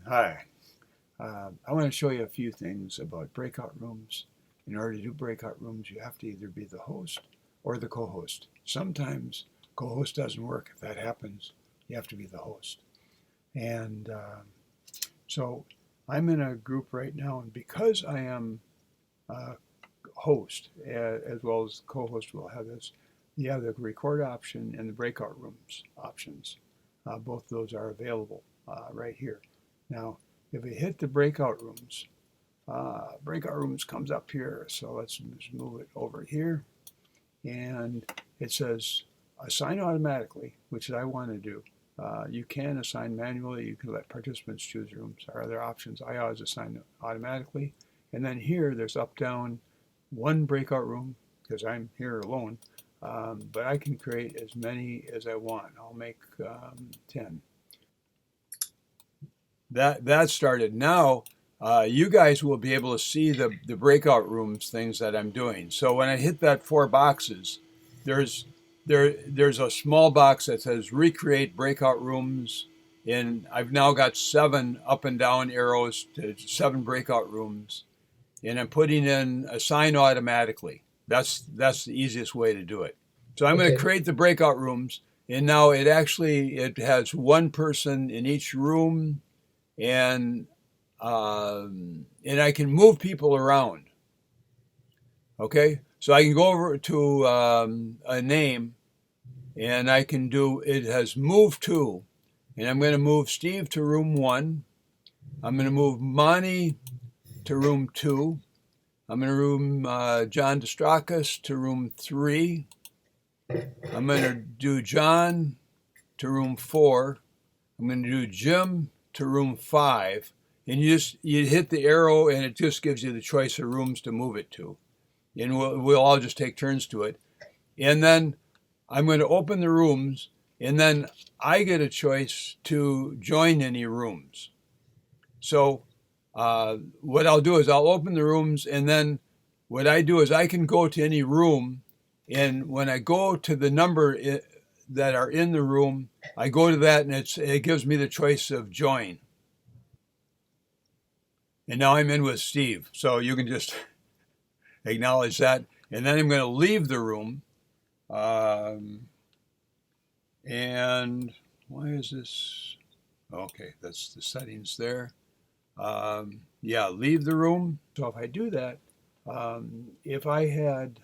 Hi. I want to show you a few things about breakout rooms. In order to do breakout rooms, you have to either be the host or the co-host. Sometimes co-host doesn't work. If that happens, you have to be the host. And so I'm in a group right now, and because I am a host as well as co-host will have this, you have the record option and the breakout rooms options. Both of those are available right here. Now, if we hit the breakout rooms comes up here. So let's just move it over here. And it says assign automatically, which I want to do. You can assign manually. You can let participants choose rooms. There are other options. I always assign automatically. And then here, there's up, down, one breakout room, because I'm here alone. But I can create as many as I want. I'll make 10. That started. Now you guys will be able to see the breakout rooms things that I'm doing. So when I hit that 4 boxes, there's there's a small box that says recreate breakout rooms, and I've now got 7 up and down arrows to 7 breakout rooms, and I'm putting in assign automatically. That's the easiest way to do it. So I'm going to Okay. create the breakout rooms, and now it has one person in each room, and and I can move people around. Okay, so I can go over to a name, and I can do. It has move to, and I'm going to move Steve to room 1. I'm going to move Monty to room 2. I'm going to room John Destrakis to room 3. I'm going to do John to room 4. I'm going to do Jim to room 5. And you hit the arrow, and it just gives you the choice of rooms to move it to. And we'll all just take turns to it. And then I'm going to open the rooms, and then I get a choice to join any rooms. So what I'll do is I'll open the rooms, and then what I do is I can go to any room, and when I go to the number that are in the room, I go to that, and it gives me the choice of join. And now I'm in with Steve. So you can just acknowledge that. And then I'm going to leave the room. And why is this? Okay, that's the settings there. Yeah, leave the room. So if I do that, if I had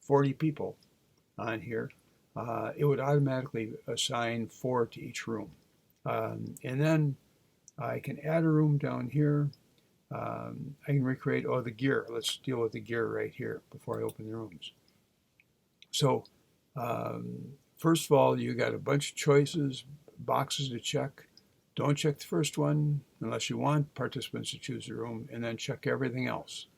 40 people on here, it would automatically assign 4 to each room. And then I can add a room down here. I can recreate, the gear. Let's deal with the gear right here before I open the rooms. So first of all, you got a bunch of choices, boxes to check. Don't check the first one unless you want participants to choose a room, and then check everything else.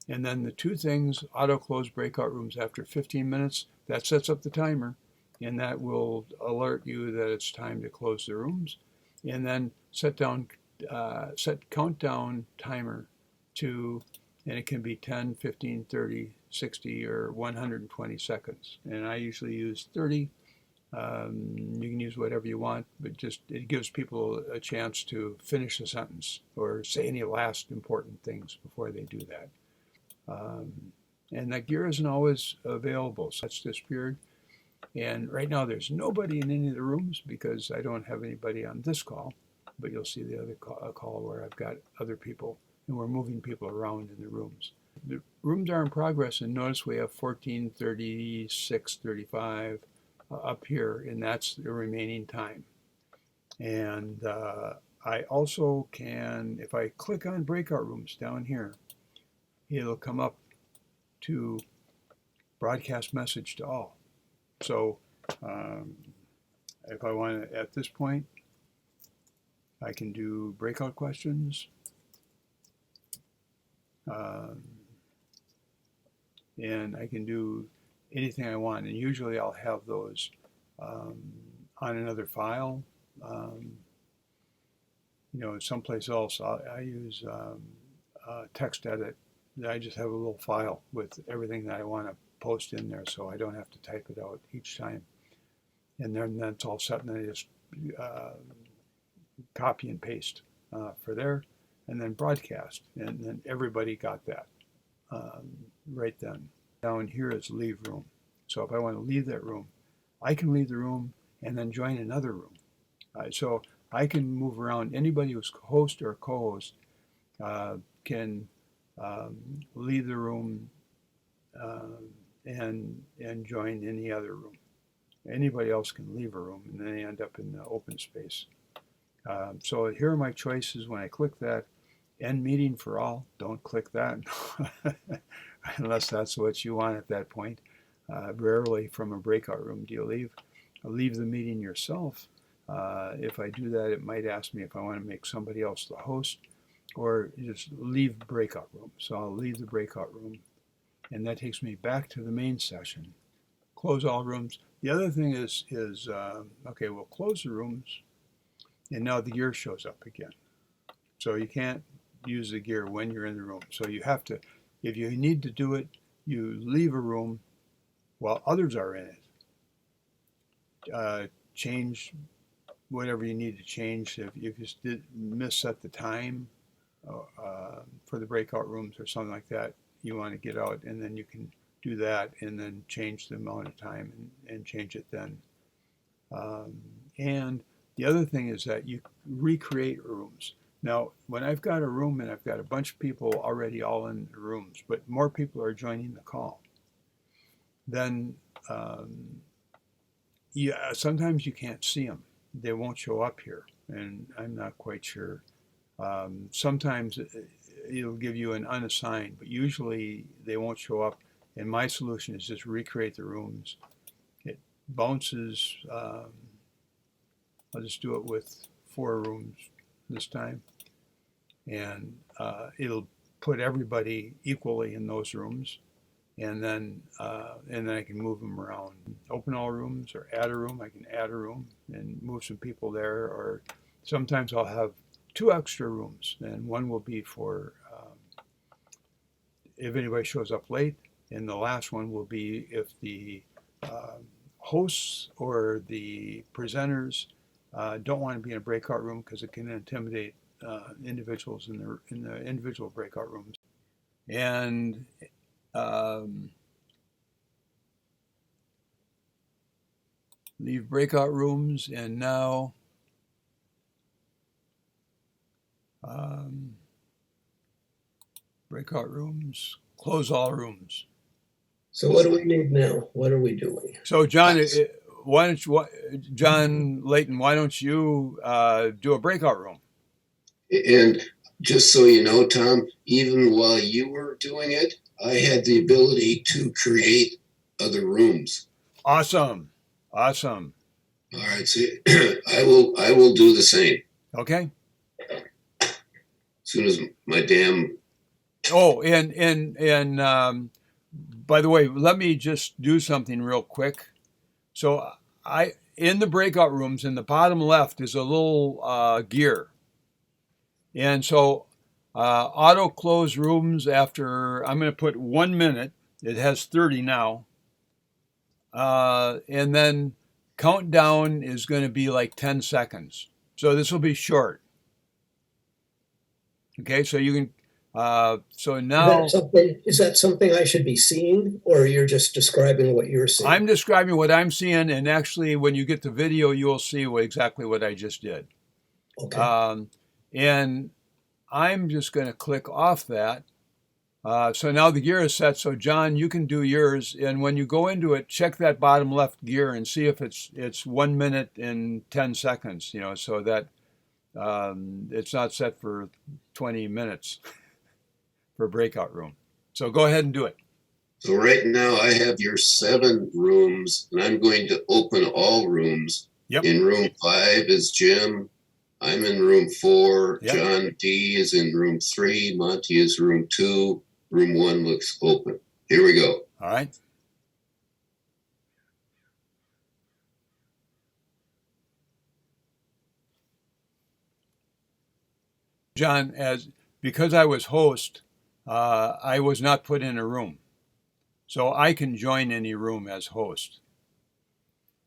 And then the 2 things, auto close breakout rooms after 15 minutes, that sets up the timer, and that will alert you that it's time to close the rooms. And then set countdown timer to, and it can be 10, 15, 30, 60, or 120 seconds. And I usually use 30. You can use whatever you want, but just it gives people a chance to finish a sentence or say any last important things before they do that. And that gear isn't always available, so that's disappeared. And right now there's nobody in any of the rooms because I don't have anybody on this call, but you'll see the other call where I've got other people and we're moving people around in the rooms. The rooms are in progress, and notice we have 14, 36, 35 up here, and that's the remaining time. And I also can, if I click on breakout rooms down here, it'll come up to broadcast message to all. So if I want to, at this point, I can do breakout questions. And I can do anything I want. And usually I'll have those on another file. Someplace else I use text edit. I just have a little file with everything that I want to post in there, so I don't have to type it out each time. And then that's all set, and then I just copy and paste for there, and then broadcast. And then everybody got that right then. Down here is leave room. So if I want to leave that room, I can leave the room and then join another room. So I can move around. Anybody who's host or co-host can leave the room and join any other room. Anybody else can leave a room, and then they end up in the open space. So here are my choices. When I click that, end meeting for all, don't click that unless that's what you want at that point. Rarely from a breakout room do you leave. Leave the meeting yourself. If I do that, it might ask me if I want to make somebody else the host, or just leave breakout room. So I'll leave the breakout room, and that takes me back to the main session. Close all rooms. The other thing is okay, we'll close the rooms, and now the gear shows up again. So you can't use the gear when you're in the room. So you have to, if you need to do it, you leave a room while others are in it. Change whatever you need to change. If you just misset the time for the breakout rooms or something like that, you want to get out, and then you can do that and then change the amount of time and change it then. And the other thing is that you recreate rooms. Now, when I've got a room and I've got a bunch of people already all in the rooms, but more people are joining the call, then sometimes you can't see them. They won't show up here, and I'm not quite sure. Sometimes it'll give you an unassigned, but usually they won't show up. And my solution is just recreate the rooms. It bounces. I'll just do it with 4 rooms this time, and it'll put everybody equally in those rooms, and then I can move them around. Open all rooms or add a room. I can add a room and move some people there, or sometimes I'll have 2 extra rooms, and one will be for if anybody shows up late, and the last one will be if the hosts or the presenters don't want to be in a breakout room because it can intimidate individuals in the individual breakout rooms. And leave breakout rooms, and now breakout rooms, close all rooms. So what do we need now? What are we doing? So John, John Layton, why don't you do a breakout room? And just so you know, Tom, even while you were doing it, I had the ability to create other rooms. Awesome. Awesome. All right, so I will do the same. Okay. As soon as my damn. Oh, and by the way, let me just do something real quick. So in the breakout rooms, in the bottom left is a little gear. And so auto close rooms after, I'm going to put 1 minute. It has 30 now. And then countdown is going to be like 10 seconds. So this will be short. Okay, so you can, so now. Is that something I should be seeing, or you're just describing what you're seeing? I'm describing what I'm seeing, and actually when you get the video, you'll see exactly what I just did. Okay. And I'm just going to click off that. So now the gear is set. So John, you can do yours. And when you go into it, check that bottom left gear and see if it's 1 minute and 10 seconds, so that it's not set for 20 minutes for breakout room. So go ahead and do it. So right now I have your 7 rooms, and I'm going to open all rooms. Yep. In room 5 is Jim. I'm in room 4. Yep. John D is in room 3. Monty is room 2. Room 1 looks open. Here we go. All right. John, because I was host, I was not put in a room. So I can join any room as host.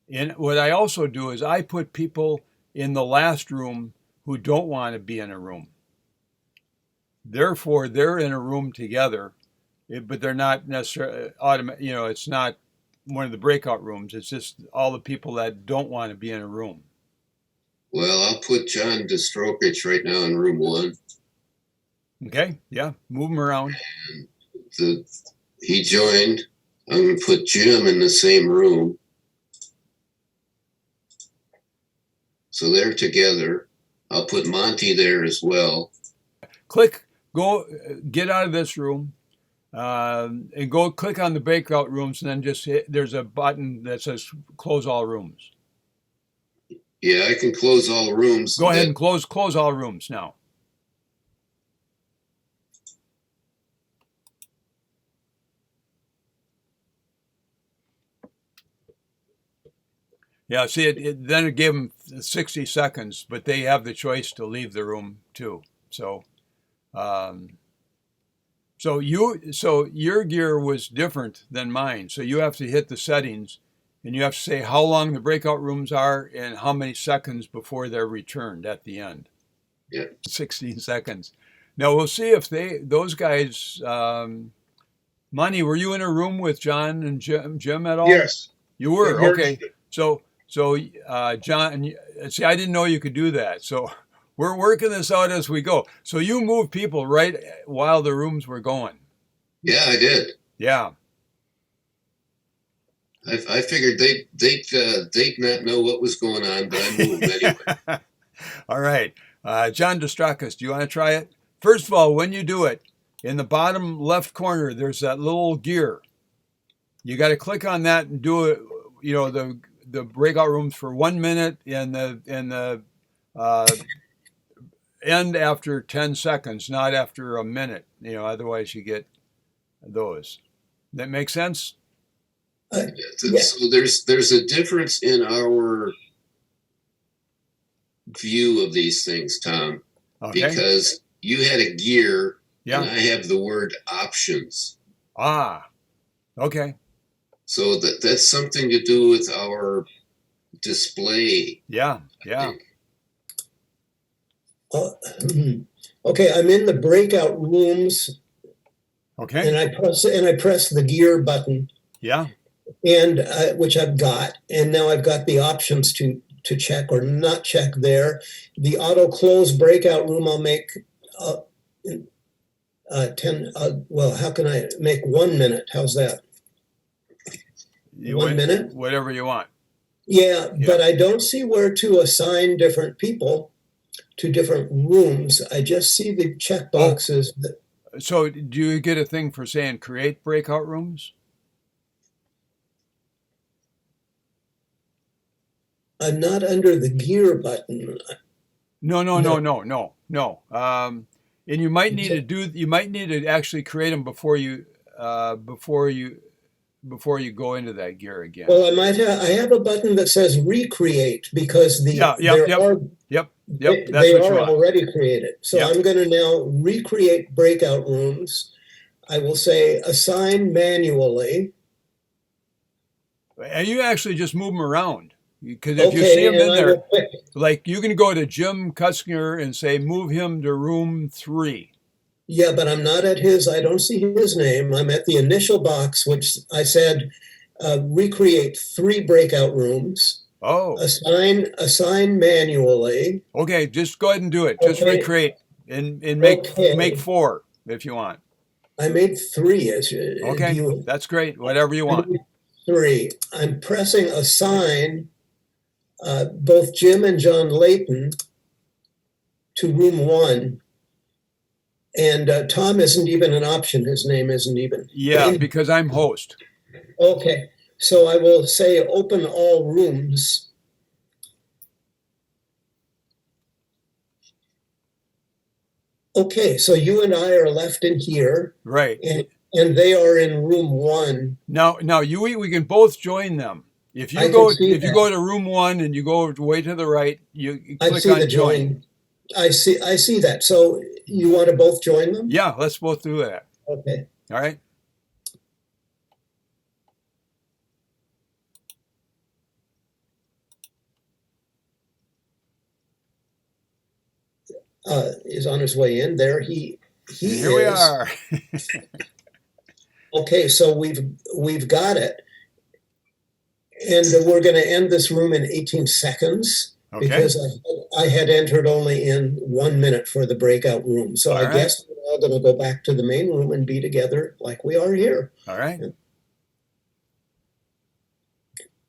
And what I also do is I put people in the last room who don't want to be in a room. Therefore, they're in a room together, but they're not necessarily automatic. It's not one of the breakout rooms. It's just all the people that don't want to be in a room. Well, I'll put John Destrokich right now in room 1. Okay, yeah, move them around. He joined. I'm going to put Jim in the same room. So they're together. I'll put Monty there as well. Go get out of this room and go click on the breakout rooms, and then just there's a button that says close all rooms. Yeah, I can close all rooms. Go ahead and close all rooms now. Yeah, see, then it gave them 60 seconds, but they have the choice to leave the room too. So, so your gear was different than mine. So you have to hit the settings, and you have to say how long the breakout rooms are and how many seconds before they're returned at the end. Yeah, 16 seconds. Now we'll see if those guys. Monty, were you in a room with John and Jim at all? Yes. You were? Okay. So, John, see, I didn't know you could do that. So we're working this out as we go. So you moved people right while the rooms were going. Yeah, I did. Yeah. I figured they'd not know what was going on, but I moved anyway. All right. John Destrakis, do you want to try it? First of all, when you do it, in the bottom left corner, there's that little gear. You got to click on that and do it. The breakout rooms for 1 minute and the end after 10 seconds, not after a minute. Otherwise you get those. That make sense? Yeah. So there's a difference in our view of these things, Tom, because you had a gear, and I have the word options. Okay. So that's something to do with our display. Yeah. Okay, I'm in the breakout rooms. Okay. And I press the gear button. Yeah. And which I've got, and now I've got the options to check or not check there. The auto close breakout room, I'll make 10. Well, how can I make 1 minute? How's that? 1 minute? Whatever you want. Yeah, but I don't see where to assign different people to different rooms. I just see the check boxes. So do you get a thing for saying create breakout rooms? I'm not under the gear button. No. And you might need to actually create them before you go into that gear again. Well, I have a button that says recreate because they are already created. So I'm going to now recreate breakout rooms. I will say assign manually. And you actually just move them around. Because if you see him in there, like you can go to Jim Kutzner and say, move him to room 3. Yeah, but I'm not at his, I don't see his name. I'm at the initial box, which I said, recreate 3 breakout rooms. Oh. Assign manually. Okay, just go ahead and do it. Just recreate and make 4 if you want. I made 3. Okay, that's great. Whatever you want. 3. I'm pressing assign both Jim and John Layton to room 1. And Tom isn't even an option. His name isn't even. Yeah, because I'm host. Okay, so I will say open all rooms. Okay, so you and I are left in here. Right. And they are in room 1. Now we can both join them. If you go to room 1 and you go way to the right, you click on join. I see that. So you want to both join them? Yeah, let's both do that. Okay. All right. is on his way in. There he And here we is. are. Okay, so we've got it. And we're going to end this room in 18 seconds Okay. because I had entered only in 1 minute for the breakout room. So All I right. guess we're all going to go back to the main room and be together like we are here. All right.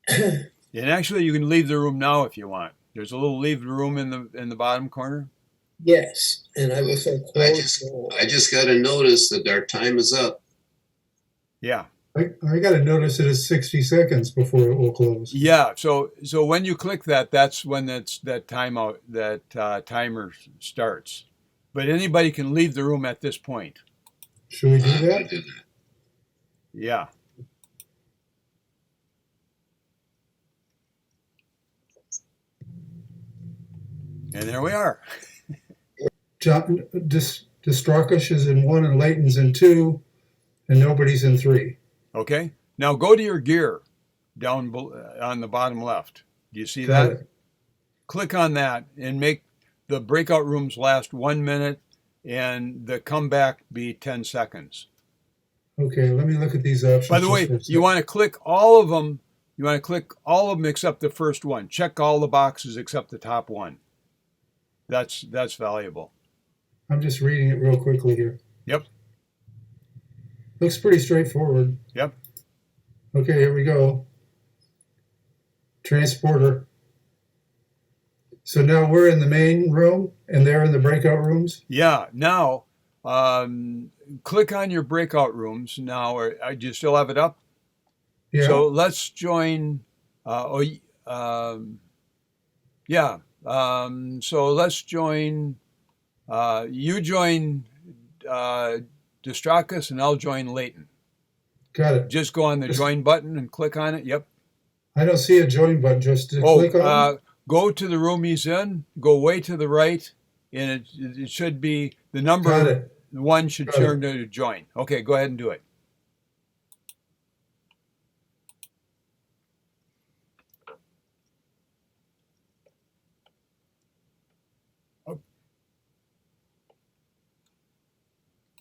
And actually, you can leave the room now if you want. There's a little leave the room in the bottom corner. Yes, and I will say close. I just got to notice that our time is up. Yeah. I got to notice it is 60 seconds before it will close. Yeah. So when you click that, that's when that timeout, timer starts. But anybody can leave the room at this point. Should we do I that? did that. Yeah. And there we are. John, Distrakish is in 1 and Leighton's in 2, and nobody's in 3. Okay. Now go to your gear down on the bottom left. Do you see Got that? it. Click on that and make the breakout rooms last 1 minute and the comeback be 10 seconds. Okay, let me look at these options. By the way, you want to click all of them. You want to click all of them except the first one. Check all the boxes except the top one. That's valuable. I'm just reading it real quickly here. Yep. Looks pretty straightforward. Yep. Okay, here we go. Transporter. So now we're in the main room and they're in the breakout rooms? Yeah. Now, click on your breakout rooms. Now, do you still have it up? Yeah. So let's join. Yeah. So let's join. You join Distrakus and I'll join Leighton. Got it. Just go on the join button and click on it. Yep. I don't see a join button. Just to click on it? Go to the room he's in. Go way to the right, and it should be the number one should turn to join. Okay, go ahead and do it.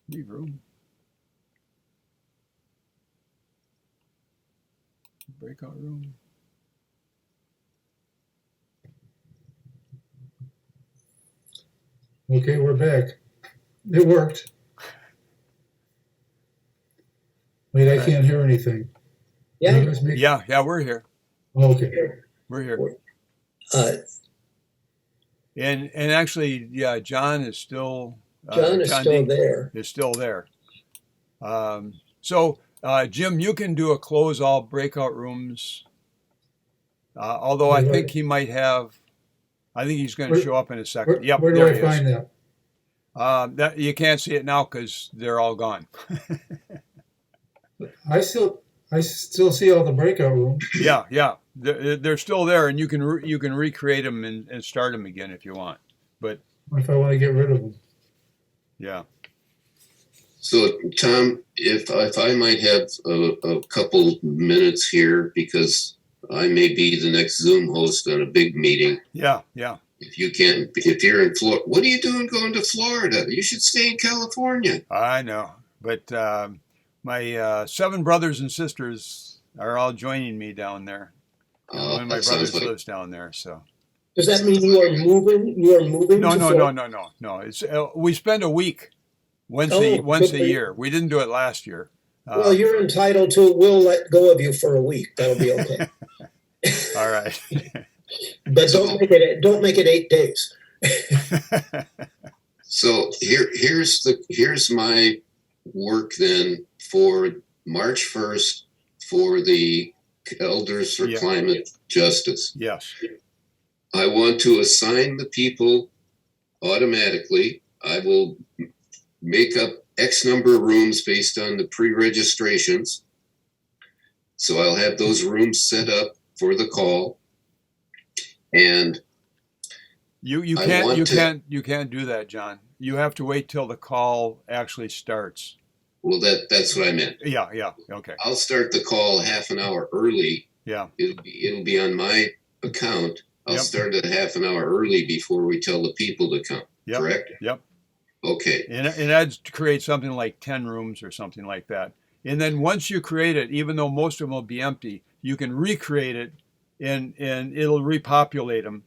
Leave room. Breakout room. Okay, we're back. It worked. Wait, I can't hear anything. Yeah. Yeah, we're here. Okay. We're here. And actually, yeah, John is still John is still there. Is still there. So Jim, you can do a close all breakout rooms. Although I think he might have. I think he's going to show up in a second. Yep. Where do I find that? That you can't see it now because they're all gone. I still see all the breakout rooms. Yeah, they're still there, and you can recreate them and start them again if you want. But if I want to get rid of them, yeah. So Tom, if I might have a couple minutes here because I may be the next Zoom host on a big meeting. Yeah. If you're in Florida, what are you doing going to Florida? You should stay in California. I know, but my 7 brothers and sisters are all joining me down there. One of my brothers lives down there, so. Does that mean you are moving? You are moving? No. It's we spend a week once a year. We didn't do it last year. Well, you're entitled to. We'll let go of you for a week. That'll be okay. All right. But don't make it 8 days. So here's my work then for March 1st for the Elders for Climate Justice. Yes. I want to assign the people automatically. I will make up X number of rooms based on the pre-registrations. So I'll have those rooms set up for the call. And you can't do that, John. You have to wait till the call actually starts. Well, that's what I meant. Yeah. Okay. I'll start the call half an hour early. Yeah. It'll be on my account. I'll start it half an hour early before we tell the people to come. Yep. correct? Yep. Okay, And that'd create something like 10 rooms or something like that. And then once you create it, even though most of them will be empty, you can recreate it and it'll repopulate them.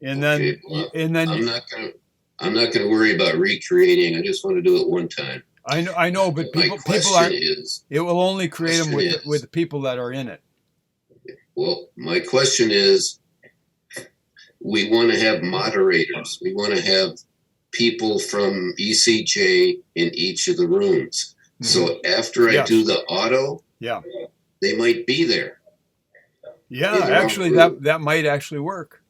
And okay. then, Well, and then I'm not gonna worry about recreating. I just want to do it one time. I know, but My people question aren't, is, it will only create them question with is, the people that are in it. well, my question is, we want to have moderators. We want to have people from ECJ in each of the rooms. Mhm. So after I Yes. do the auto, Yeah. they might be there. Yeah, In their own actually group. that might actually work.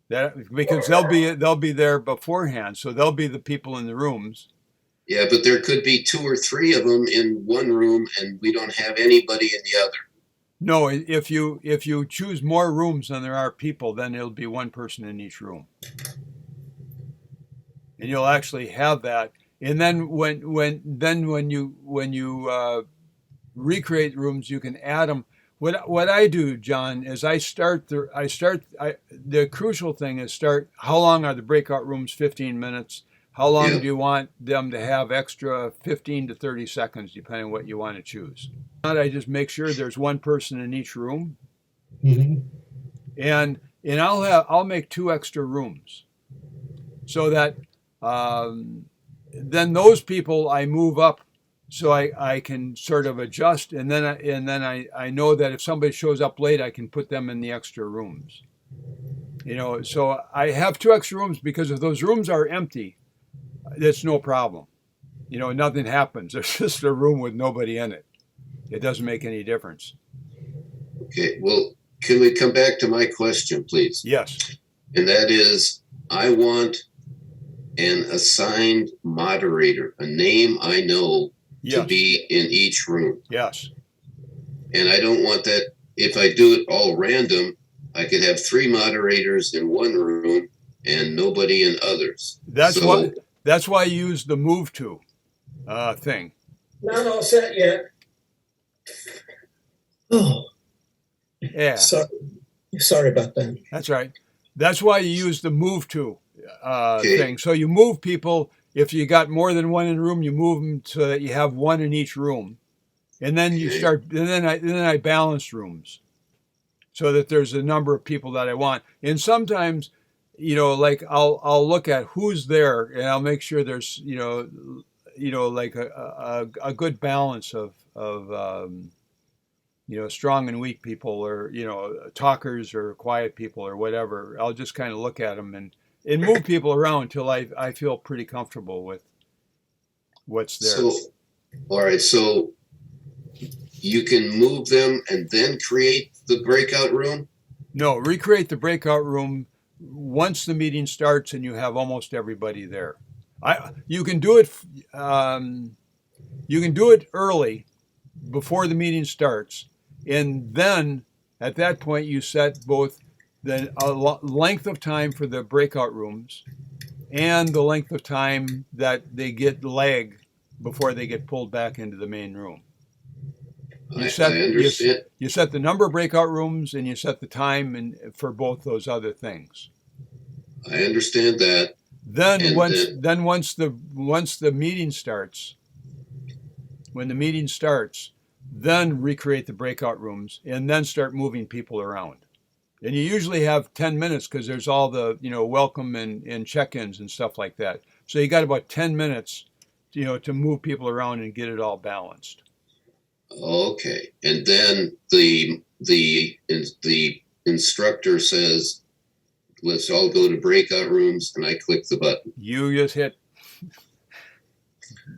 That because they'll be there beforehand, so they'll be the people in the rooms. Yeah, but there could be 2 or 3 of them in one room and we don't have anybody in the other. No, if you choose more rooms than there are people, then it'll be one person in each room, and you'll actually have that. And then when you recreate rooms, you can add them. What I do, John, is the crucial thing is start. How long are the breakout rooms? 15 minutes. How long Yeah. do you want them to have extra? 15 to 30 seconds, depending on what you want to choose. I just make sure there's one person in each room, Mhm. and I'll make 2 extra rooms, so that then those people I move up, so I can sort of adjust, and then I know that if somebody shows up late, I can put them in the extra rooms. So I have 2 extra rooms because if those rooms are empty, it's no problem. Nothing happens. There's just a room with nobody in it. It doesn't make any difference. Okay, well, can we come back to my question, please? Yes. And that is, I want an assigned moderator, a name I know to Yes. be in each room. Yes. And I don't want that, if I do it all random, I could have 3 moderators in one room and nobody in others. That's why you use the move to thing. Not all set yet. Oh, Yeah. sorry about that. That's right. That's why you use the move to Okay. thing. So you move people. If you got more than one in a room, you move them so that you have one in each room, and then you Okay. start. And then I balance rooms, so that there's a number of people that I want. And sometimes, like I'll look at who's there, and I'll make sure there's like a good balance of strong and weak people, or talkers or quiet people or whatever. I'll just kind of look at them and move people around until I feel pretty comfortable with what's there. So, all right, so you can move them and then create the breakout room? No, recreate the breakout room once the meeting starts and you have almost everybody there. You can do it. You can do it early, before the meeting starts, and then at that point you set both the length of time for the breakout rooms and the length of time that they get lag before they get pulled back into the main room. I understand. You set the number of breakout rooms and you set the time for both those other things. I understand that. Then once the meeting starts, when the meeting starts, then recreate the breakout rooms and then start moving people around. And you usually have 10 minutes because there's all the welcome and check-ins and stuff like that. So you got about 10 minutes to move people around and get it all balanced. Okay, and then the instructor says, "Let's all go to breakout rooms," and I click the button. You just hit.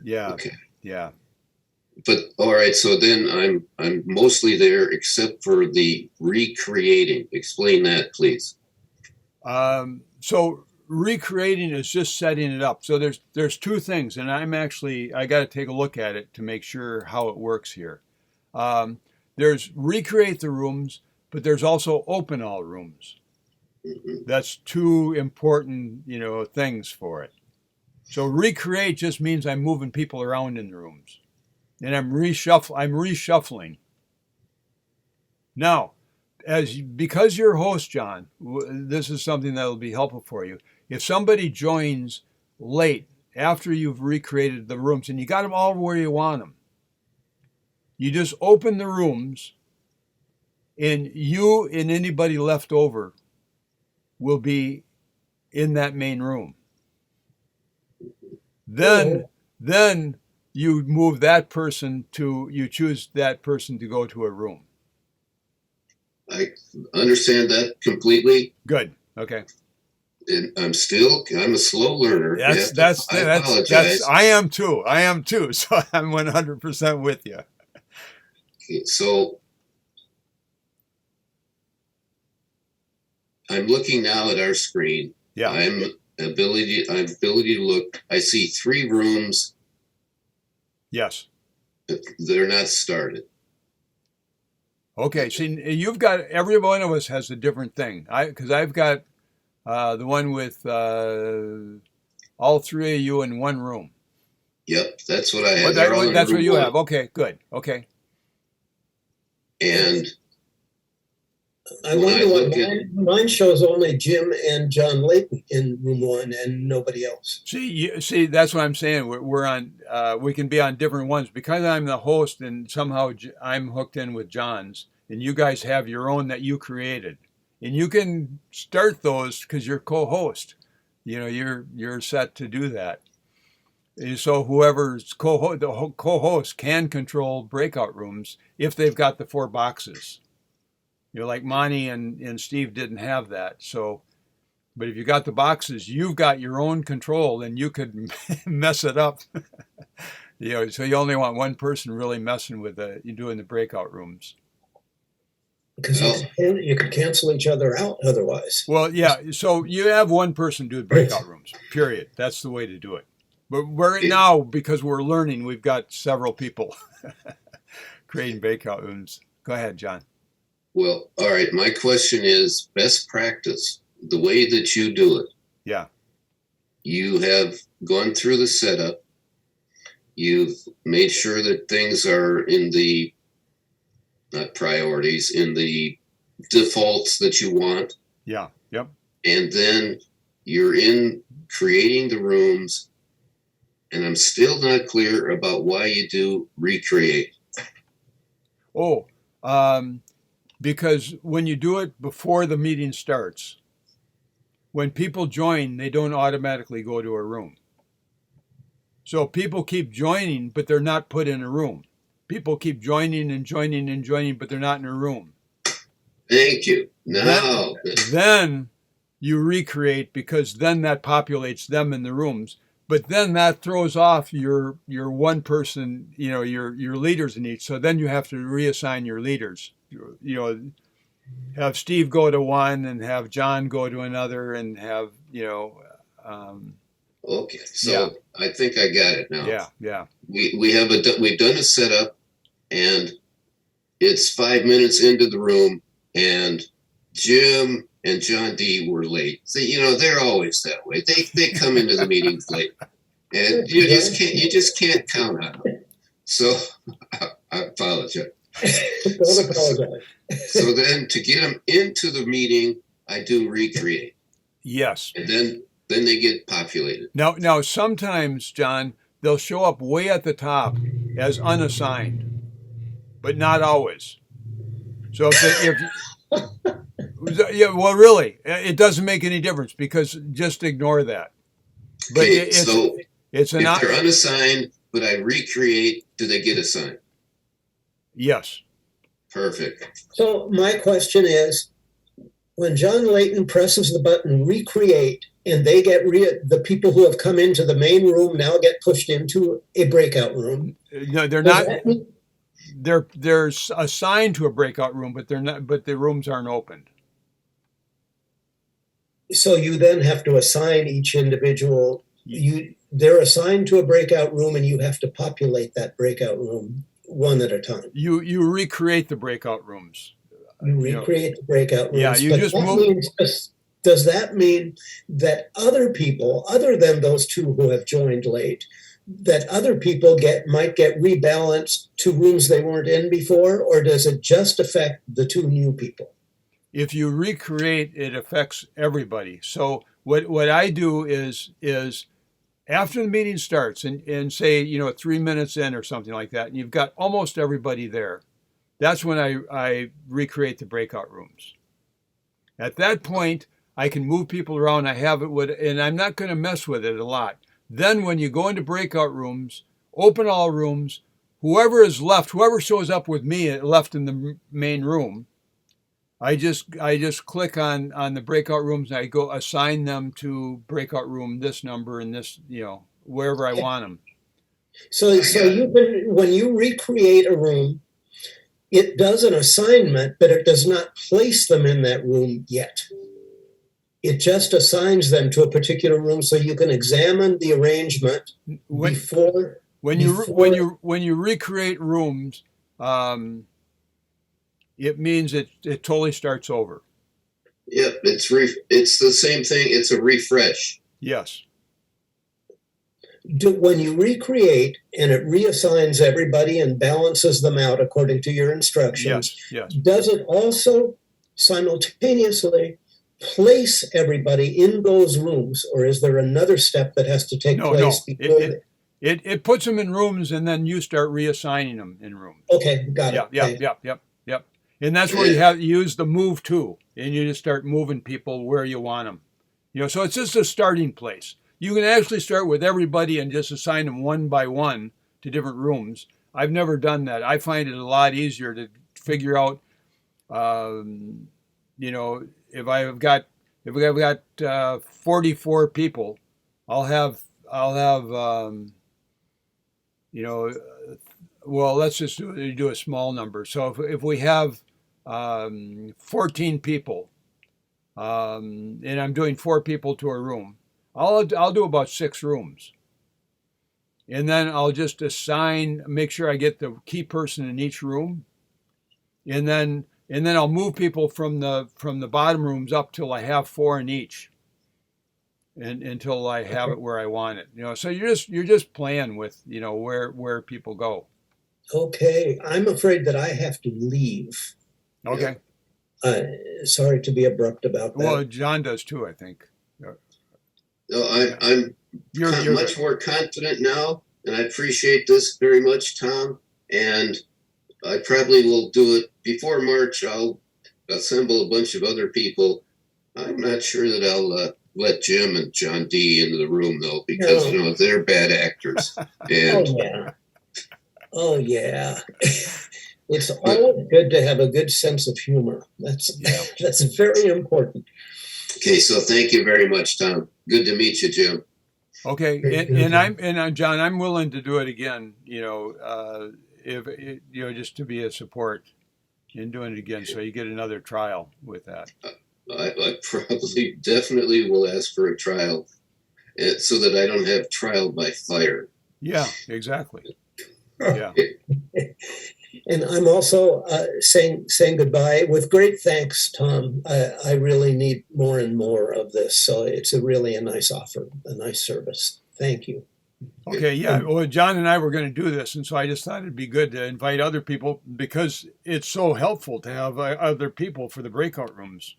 Yeah. Okay. Yeah. But all right, so then I'm mostly there except for the recreating. Explain that, please. So recreating is just setting it up. So there's 2 things, and I got to take a look at it to make sure how it works here. There's recreate the rooms, but there's also open all rooms. Mhm. That's 2 important things for it. So recreate just means I'm moving people around in the rooms, and I'm reshuffling. Now, because you're host, John, this is something that will be helpful for you. If somebody joins late after you've recreated the rooms and you got them all where you want them, you just open the rooms, and you and anybody left over will be in that main room. Then you move that person you choose that person to go to a room. I understand that completely. Good. Okay. And I'm a slow learner. I apologize. I am too. So I'm 100% with you. So I'm looking now at our screen. Yeah. I have ability to look. I see 3 rooms. Yes. They're not started. Okay. See, you've got, every one of us has a different thing. Because I've got the one with all 3 of you in one room. Yep, that's what I have. That's what you have. Okay, good. Okay. And I wonder what mine shows only Jim and John Layton in room 1 and nobody else. See, that's what I'm saying. We're on. We can be on different ones because I'm the host, and somehow I'm hooked in with John's, and you guys have your own that you created, and you can start those because you're co-host. You're set to do that. So whoever's the co-host can control breakout rooms if they've got the 4 boxes. Like Monty and Steve didn't have that. So, but if you got the boxes, you've got your own control, and you could mess it up. So you only want one person really messing with you doing the breakout rooms. Because you could cancel each other out otherwise. Well, yeah. So you have one person do the breakout rooms. Period. That's the way to do it. But right now, because we're learning, we've got several people creating breakout rooms. Go ahead, John. Well, all right. My question is best practice, the way that you do it. Yeah. You have gone through the setup. You've made sure that things are in the, not priorities, in the defaults that you want. Yeah. Yep. And then you're in creating the rooms. And I'm still not clear about why you do recreate. Because when you do it before the meeting starts, when people join, they don't automatically go to a room. So people keep joining, but they're not put in a room. People keep joining and joining and joining, but they're not in a room. Thank you. Now. Then you recreate, because then that populates them in the rooms. But then that throws off your one person, your leaders in each. So then you have to reassign your leaders. Have Steve go to one and have John go to another and have, Okay, so I think I got it now. Yeah. We've done a setup, and it's 5 minutes into the room, and Jim and John D were late. So, they're always that way. They come into the meetings late, and you just can't count on them. So I apologize. Don't apologize. So then to get them into the meeting, I do recreate. Yes. And then they get populated. Now sometimes, John, they'll show up way at the top as unassigned, but not always. So really, it doesn't make any difference, because just ignore that. But Okay, if they're unassigned, but I recreate, do they get assigned? Yes. Perfect. So my question is, when John Layton presses the button recreate, and they get the people who have come into the main room now get pushed into a breakout room. No, they're not. They're assigned to a breakout room, but they're not. But the rooms aren't opened. So you then have to assign each individual. They're assigned to a breakout room, and you have to populate that breakout room one at a time. You recreate the breakout rooms. You recreate the breakout rooms. Yeah, you just move. Does that mean that other people, other than those 2 who have joined late, that other people might get rebalanced to rooms they weren't in before, or does it just affect the 2 new people? If you recreate, it affects everybody. So what I do is after the meeting starts and say, 3 minutes in or something like that, and you've got almost everybody there, that's when I recreate the breakout rooms. At that point, I can move people around. I have it with, and I'm not going to mess with it a lot. Then when you go into breakout rooms, open all rooms, whoever is left, whoever shows up with me left in the main room, I just click on the breakout rooms and I go assign them to breakout room this number and this, wherever I want them. So you can, when you recreate a room, it does an assignment, but it does not place them in that room yet. It just assigns them to a particular room so you can examine the arrangement before. When you recreate rooms, it means it totally starts over. Yep, it's the same thing. It's a refresh. Yes. When you recreate and it reassigns everybody and balances them out according to your instructions, yes. Does it also simultaneously place everybody in those rooms, or is there another step that has to take place before? It puts them in rooms and then you start reassigning them in rooms. Okay, got it. Yep. And that's where you use the move to, and you just start moving people where you want them. So it's just a starting place. You can actually start with everybody and just assign them one by one to different rooms. I've never done that. I find it a lot easier to figure out, if I've got 44 people, I'll have well, let's just do a small number. So if we have 14 people, and I'm doing 4 people to a room, I'll do about 6 rooms. And then I'll just make sure I get the key person in each room. And then I'll move people from the bottom rooms up till I have 4 in each. And until I have it where I want it. So you're just playing with, where people go. Okay. I'm afraid that I have to leave. Okay. Sorry to be abrupt about that. Well, John does too, I think. No, I'm You're much more confident now, and I appreciate this very much, Tom. And I probably will do it before March. I'll assemble a bunch of other people. I'm not sure that I'll let Jim and John D into the room, though, because they're bad actors. And Oh yeah. It's always good to have a good sense of humor. That's very important. Okay, so thank you very much, Tom. Good to meet you, Jim. Okay, and John, I'm willing to do it again. If just to be a support in doing it again, so you get another trial with that. I probably definitely will ask for a trial, so that I don't have trial by fire. Yeah, exactly. Yeah. And I'm also saying goodbye with great thanks, Tom. I really need more and more of this. So it's really a nice offer, a nice service. Thank you. Okay, yeah. Well, John and I were going to do this, and so I just thought it'd be good to invite other people because it's so helpful to have other people for the breakout rooms.